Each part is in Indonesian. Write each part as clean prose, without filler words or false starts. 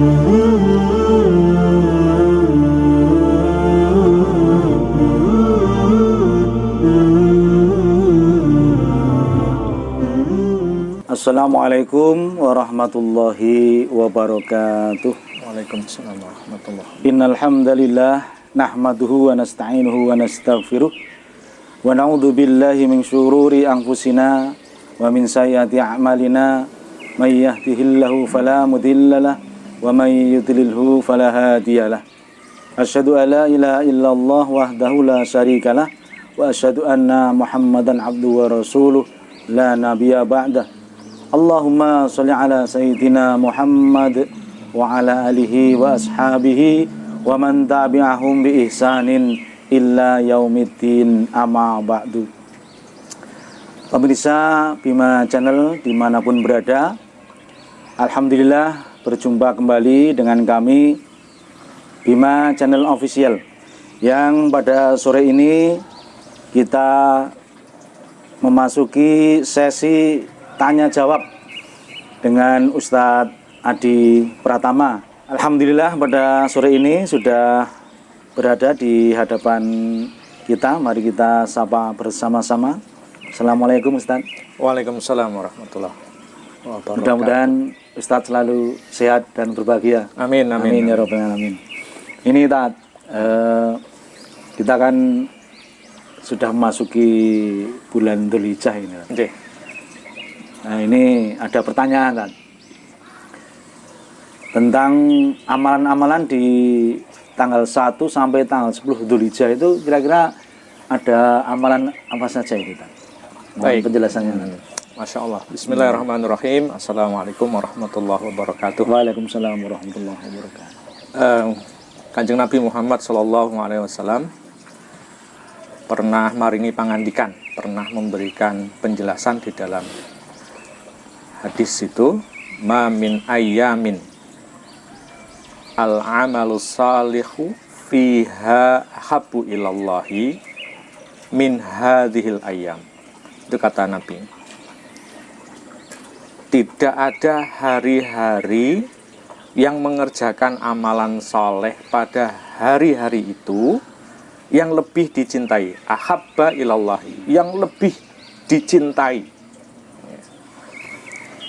Assalamualaikum warahmatullahi wabarakatuh. Waalaikumsalam warahmatullahi wabarakatuh. Innal hamdalillah nahmaduhu wa nasta'inuhu wa nastaghfiruh wa na'udzu billahi min syururi anfusina wa min sayyiati a'malina may yahdihillahu fala mudhillalah wa may yudlilhu fala hadiyalah. Asyhadu an la ilaha illallah wahdahu la syarikalah wa asyhadu anna Muhammadan abduhu wa rasuluh la nabiyya ba'dah. Allahumma sholli ala sayyidina Muhammad wa ala alihi wa ashabihi wa man tabi'ahum bi ihsanin illa yaumiddin, amma ba'du. Pemirsa Bima Channel dimanapun berada, alhamdulillah berjumpa kembali dengan kami Bima Channel Official, yang pada sore ini kita memasuki sesi tanya jawab dengan Ustadz Adi Pratama. Alhamdulillah pada sore ini sudah berada di hadapan kita. Mari kita sapa bersama-sama. Assalamualaikum Ustadz. Waalaikumsalam warahmatullahi wabarakatuh. Mudah-mudahan Ustadz selalu sehat dan berbahagia. Amin, amin, amin ya rabbal alamin. Ini Ustadz, kita kan sudah memasuki bulan Dzulhijjah ini. Okay. Nah, ini ada pertanyaan kan tentang amalan-amalan di tanggal 1 sampai tanggal 10 Dzulhijjah itu, kira-kira ada amalan apa saja itu kan? Baik, penjelasannya. Masya Allah. Bismillahirrahmanirrahim. Assalamualaikum warahmatullahi wabarakatuh. Waalaikumsalam warahmatullahi wabarakatuh. Kanjeng Nabi Muhammad SAW pernah maringi pangandikan, pernah memberikan penjelasan di dalam hadis itu, ma min ayyamin al-amalu salihu fiha habu ilallahi min hadhil ayyam. Itu kata Nabi. Tidak ada hari-hari yang mengerjakan amalan soleh pada hari-hari itu yang lebih dicintai, ahabba ilallahi, yang lebih dicintai,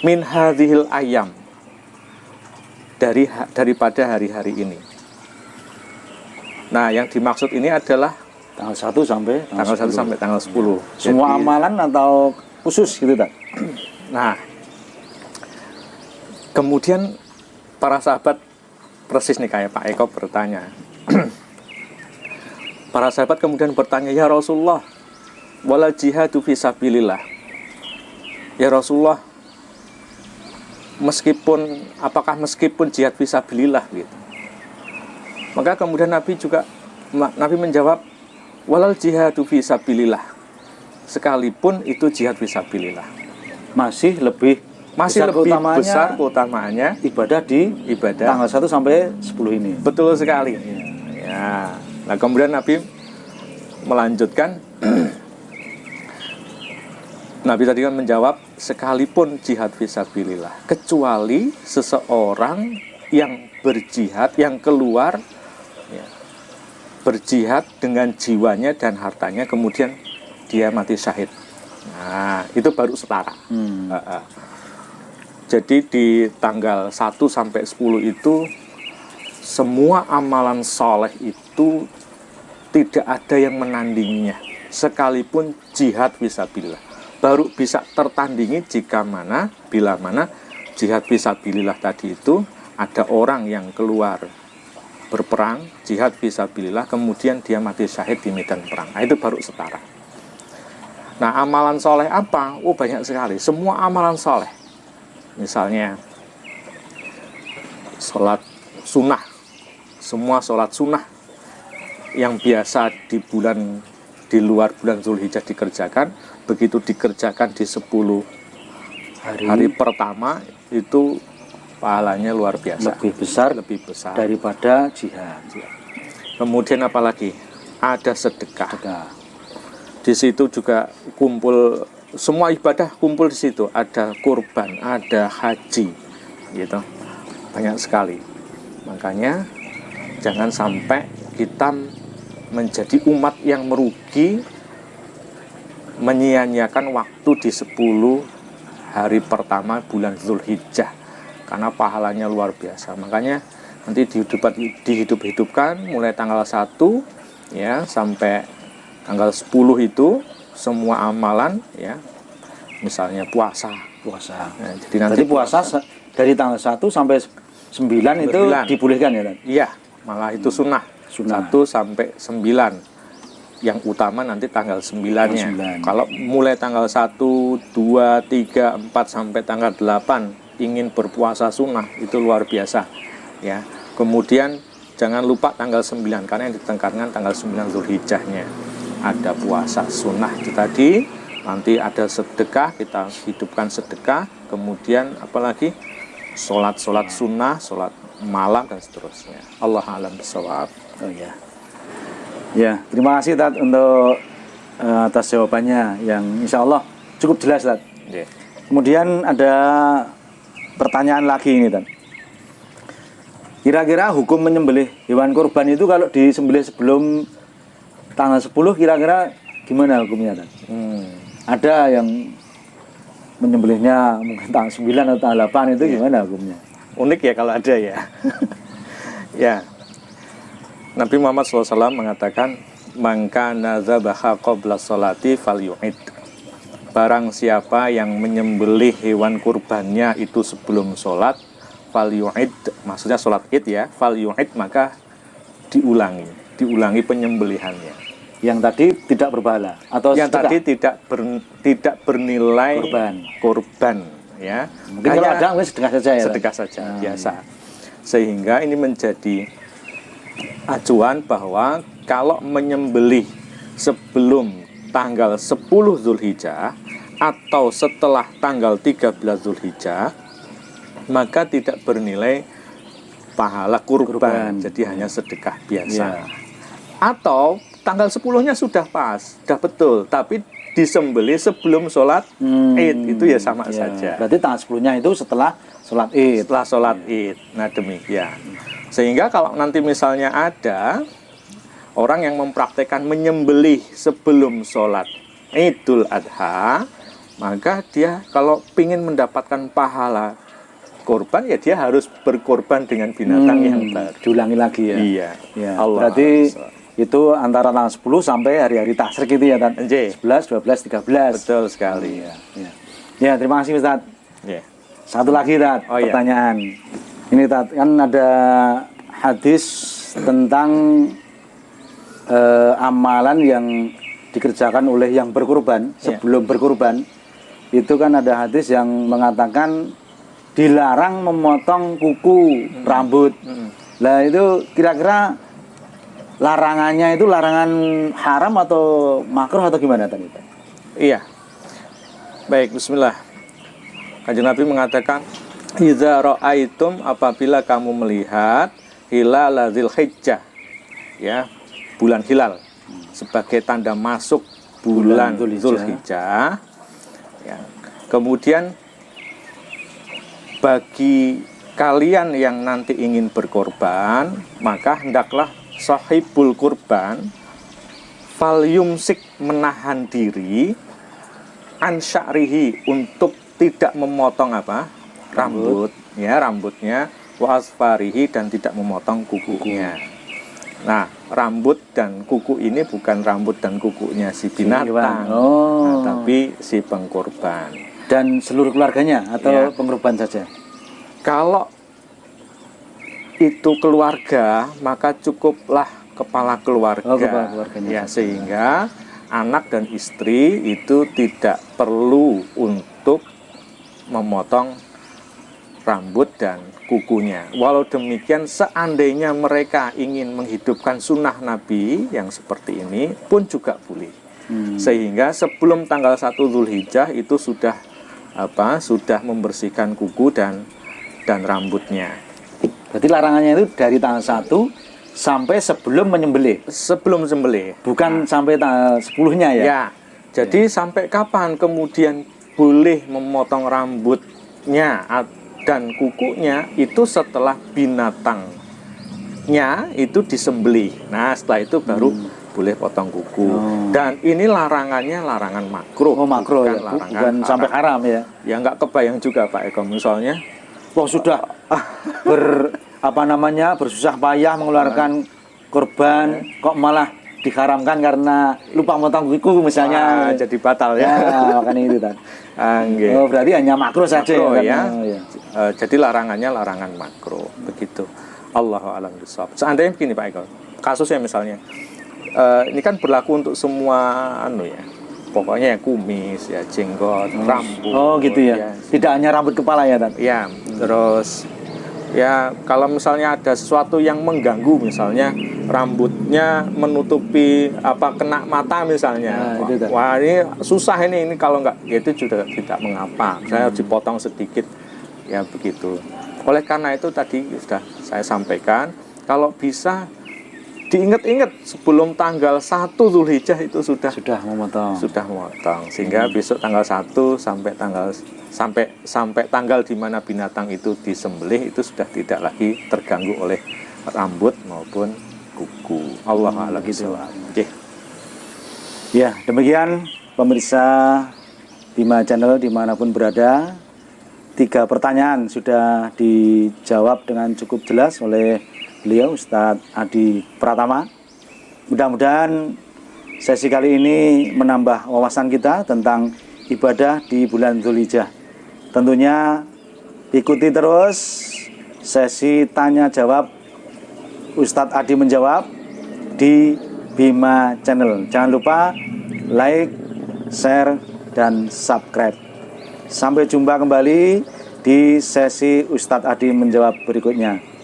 min hadhil ayyam, daripada hari-hari ini. Nah, yang dimaksud ini adalah tanggal 1 sampai tanggal 1 sampai tanggal 10. Semua jadi, amalan atau khusus gitu tak? Nah, kemudian para sahabat persis nih kayak Pak Eko bertanya. Para sahabat kemudian bertanya, ya Rasulullah, wala jihadu fisabilillah. Ya Rasulullah, apakah meskipun jihad fisabilillah gitu. Maka kemudian Nabi menjawab, walal jihadu fisabilillah, sekalipun itu jihad fisabilillah, masih lebih besar keutamaannya ibadah tanggal 1 sampai 10 ini. Betul sekali. Ya. Nah, kemudian Nabi melanjutkan. Nabi tadi kan menjawab, sekalipun jihad fisabilillah, kecuali seseorang yang berjihad, yang keluar ya, berjihad dengan jiwanya dan hartanya, kemudian dia mati syahid. Nah, itu baru setara. Jadi di tanggal 1 sampai 10 itu semua amalan soleh itu tidak ada yang menandinginya, sekalipun jihad fisabilillah. Baru bisa tertandingi bila mana jihad fisabilillah tadi itu ada orang yang keluar berperang, jihad fisabilillah, kemudian dia mati syahid di medan perang. Nah, itu baru setara. Nah, amalan soleh apa? Oh, banyak sekali. Semua amalan soleh. Misalnya sholat sunnah. Semua sholat sunnah yang biasa di luar bulan Dzulhijjah dikerjakan, begitu dikerjakan di 10 hari pertama itu pahalanya luar biasa, lebih besar daripada jihad. Kemudian apalagi ada sedekah. Di situ juga kumpul semua ibadah, kumpul di situ, ada kurban, ada haji, gitu, banyak sekali. Makanya jangan sampai kita menjadi umat yang merugi, menyia-nyiakan waktu di 10 hari pertama bulan Zulhijjah, karena pahalanya luar biasa. Makanya nanti dihidup-hidupkan mulai tanggal 1 ya sampai tanggal 10 itu semua amalan ya, misalnya puasa. Nah, jadi nanti puasa dari tanggal 1 sampai 9 itu dibolehkan ya, Tan? Iya, malah itu sunnah. 1 sampai 9. Yang utama nanti tanggal 9-nya. Kalau mulai tanggal 1, 2, 3, 4 sampai tanggal 8 ingin berpuasa sunnah, itu luar biasa ya. Kemudian jangan lupa tanggal 9, karena yang ditekankan tanggal 9 Zulhijjahnya ada puasa sunnah itu tadi. Nanti ada sedekah, kita hidupkan sedekah. Kemudian apalagi sholat sunnah, sholat malam dan seterusnya. Allah a'lam bishawab. Oh ya. Ya, terima kasih Tat untuk atas jawabannya yang insya Allah cukup jelas, Tat. Yeah. Kemudian ada pertanyaan lagi ini, Tat. Kira-kira hukum menyembelih hewan kurban itu kalau disembelih sebelum tanggal 10 kira-kira gimana hukumnya, Tat? Ada yang menyembelihnya mungkin tanggal 9 atau tanggal 8 itu gimana hukumnya? Unik ya kalau ada ya. Ya. Nabi Muhammad SAW mengatakan, "Man kana dzabaha qabla sholati falyu'id." Barang siapa yang menyembelih hewan kurbannya itu sebelum sholat, falyu'id, maksudnya sholat id ya, falyu'id, maka diulangi penyembelihannya. Yang tadi tidak berpahala atau yang sedekah? Tadi tidak bernilai kurban ya. Mungkin kalau ada mungkin sedekah saja ya. Sedekah saja biasa. Sehingga ini menjadi acuan bahwa kalau menyembelih sebelum tanggal 10 Zulhijjah atau setelah tanggal 13 Zulhijjah, maka tidak bernilai pahala kurban. Jadi hanya sedekah biasa. Ya. Atau tanggal 10-nya sudah pas, sudah betul, tapi disembelih sebelum sholat id, itu ya sama saja. Berarti tanggal 10-nya itu setelah sholat id. Setelah sholat id. Nah demikian. Sehingga kalau nanti misalnya ada orang yang mempraktekkan menyembelih sebelum sholat Idul Adha, maka dia kalau ingin mendapatkan pahala korban, ya dia harus berkorban dengan binatang yang baru. Diulangi lagi ya? Iya. Ya. Berarti itu antara tanggal 10 sampai hari-hari tasyrik itu ya, Tan? 11, 12, 13. Betul sekali. Ya, terima kasih Ustaz. Satu lagi, Tat, pertanyaan. Ini, Tat, kan ada hadis tentang amalan yang dikerjakan oleh yang berkurban sebelum berkurban. Itu kan ada hadis yang mengatakan dilarang memotong kuku rambut. Lah itu kira-kira larangannya itu larangan haram atau makruh atau gimana tadi? Iya. Baik, bismillah. Kanjeng Nabi mengatakan, "Idza ra'aitum, apabila kamu melihat hilal Dzulhijjah." Ya, bulan hilal sebagai tanda masuk bulan Dzulhijjah. Ya. Kemudian bagi kalian yang nanti ingin berkorban, maka hendaklah sahibul kurban fal yumsik, menahan diri, an sya'rihi, untuk tidak memotong rambutnya, wa asfarihi, dan tidak memotong kukunya. Nah, rambut dan kuku ini bukan rambut dan kukunya si binatang, tapi si pengkorban. Dan seluruh keluarganya atau pengkorban saja? Kalau itu keluarga, maka cukuplah kepala keluarga. Kepala keluarganya. Ya, sehingga anak dan istri itu tidak perlu untuk memotong rambut dan kukunya. Walau demikian, seandainya mereka ingin menghidupkan sunnah Nabi yang seperti ini pun juga boleh. Sehingga sebelum tanggal 1 Dzulhijjah itu sudah membersihkan kuku dan rambutnya. Berarti larangannya itu dari tanggal 1 sampai sebelum menyembelih. Sebelum sembelih. Bukan sampai tanggal 10-nya ya? Ya. Jadi sampai kapan kemudian boleh memotong rambutnya dan kukunya, itu setelah binatang rambutnya itu disembelih. Nah, setelah itu baru boleh potong kuku. Dan ini larangannya larangan makruh. Oh, makruh ya, larangan bukan sampai haram ya. Ya nggak kebayang juga Pak Eko, misalnya Wah, sudah bersusah payah mengeluarkan korban, kok malah diharamkan karena lupa potong kuku misalnya. jadi batal ya. Makanya itu kan. Nggih. Oh, berarti hanya makruh saja Makruh, kan? ya. Oh, ya. Jadi larangannya larangan makruh, begitu. Allahu a'lam bishawab. Seandainya begini Pak Eko, kasusnya misalnya ini kan berlaku untuk semua pokoknya ya kumis, ya jenggot, rambut. Oh, gitu ya. Tidak hanya rambut kepala ya, Tan? Ya, terus ya kalau misalnya ada sesuatu yang mengganggu, misalnya rambutnya menutupi kena mata misalnya. Wah, ini susah ini kalau nggak itu juga tidak mengapa. Saya harus dipotong sedikit, ya begitu. Oleh karena itu tadi sudah saya sampaikan, kalau bisa diingat-ingat sebelum tanggal 1 Zulhijjah itu sudah memotong, sehingga besok tanggal 1 sampai tanggal di mana binatang itu disembelih itu sudah tidak lagi terganggu oleh rambut maupun kuku. Allah a'lam bishawab. Ya, demikian pemirsa Bima Channel dimanapun berada, 3 pertanyaan sudah dijawab dengan cukup jelas oleh beliau Ustadz Adi Pratama. Mudah-mudahan sesi kali ini menambah wawasan kita tentang ibadah di bulan Dzulhijjah. Tentunya ikuti terus sesi tanya jawab Ustadz Adi menjawab di Bima Channel. Jangan lupa like, share, dan subscribe. Sampai jumpa kembali di sesi Ustadz Adi menjawab berikutnya.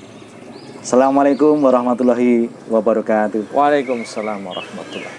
Assalamualaikum warahmatullahi wabarakatuh. Waalaikumsalam warahmatullahi wabarakatuh.